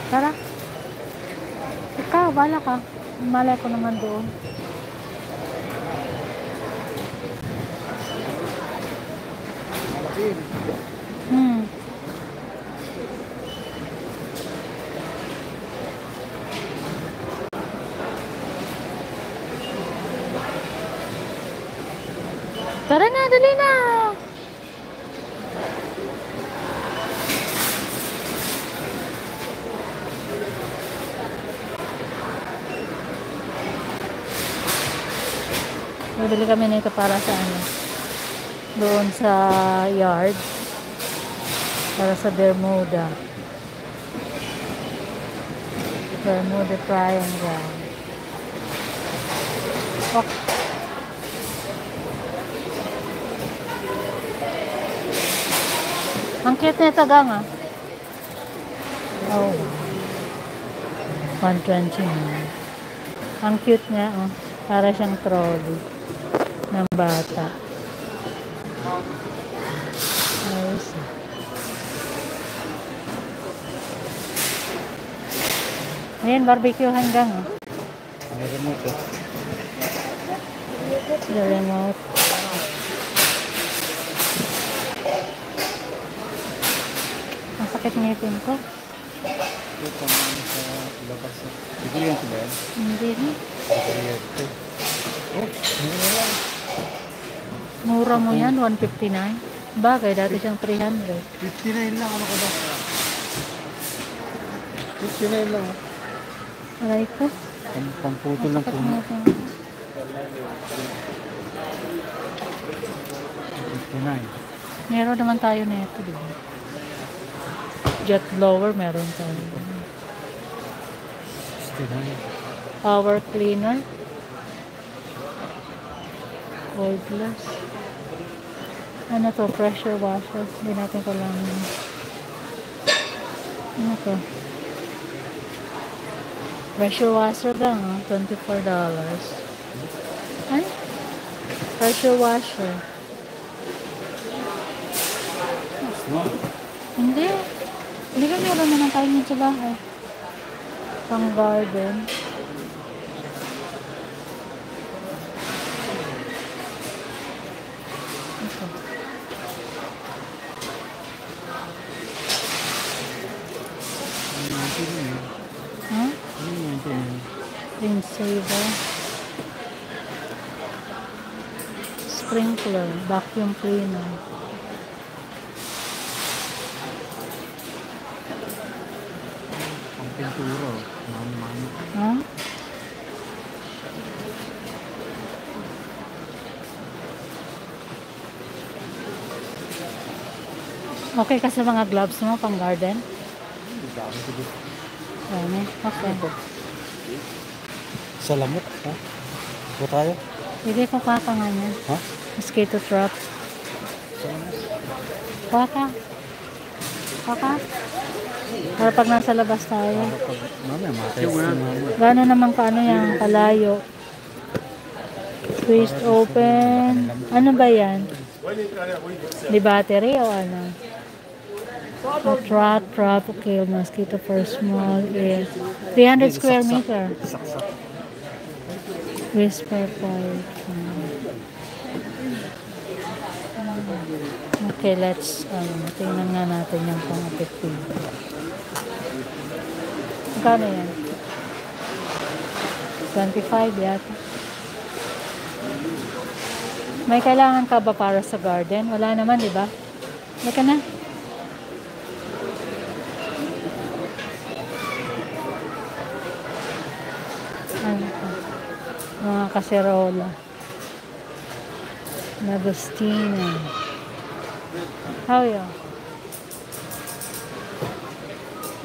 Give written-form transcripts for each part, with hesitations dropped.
Tara. Ikaw, bala ka. Malay ko naman doon. Tara na, dali na. Bibili kami nito para sa ano, doon sa yard, para sa Bermuda Triangle. Okay. Ang cute nito, gang, ah. Oh, 120 na. Ang cute niya, oh. Para siyang trolley ng bata. Ayos. Ayan, barbecue hanggang, oh. May remote, oh. The remote. Ang sakit ngipin ko. Ito naman sa labas. Ito yan sila yan? Hindi na. Ito. Oh, mura lang. Mura mo yan, 159. Bagay, dati siyang 300. 59 lang, ano ko ba? 59 lang. Aray ko. Pamputol lang po. 59. Meron naman tayo na ito, diba? Jet blower, meron tayo. 69. Power cleaner. Cordless. Ano to? Pressure washer. Hindi natin kailangan. Ano to? Pressure washer lang, oh. $24. Ay? Pressure washer. Hindi. Hindi ka meron naman tayo nyo sa bahay. Pang garden. Ito. Ha? Ring saver. Sprinkler. Vacuum cleaner. Pintura. Ha? Okay ka sa mga gloves mo pang garden? Dami. Okay. Sa lamok, ha? Ito tayo? Hindi ko kaka nga niya. Ha? Mosquito trap. Kaka. Kaka. Para pag nasa labas tayo. Mamaya, matest na mamaya. Gano'n naman kaano yung kalayo. Twist open. Ano ba yan? Di battery o ano? Trap, kill mosquito for small area. 300 square meter. Whisper pipe. Okay, let's tingnan nga natin yung pang-effective. Magkano yan? 25 yata. May kailangan ka ba para sa garden? Wala naman, di ba? May ka na. Ano ka? Mga kaserola. Lagostina. How are you?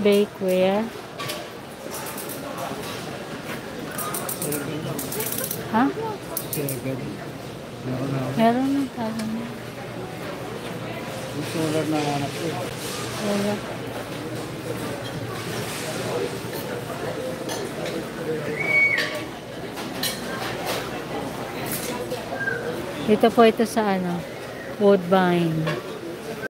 Bakeware. Ha? Meron na tayo na. Yung solar na hanap ko. Wala. Dito po ito sa ano, Woodbine.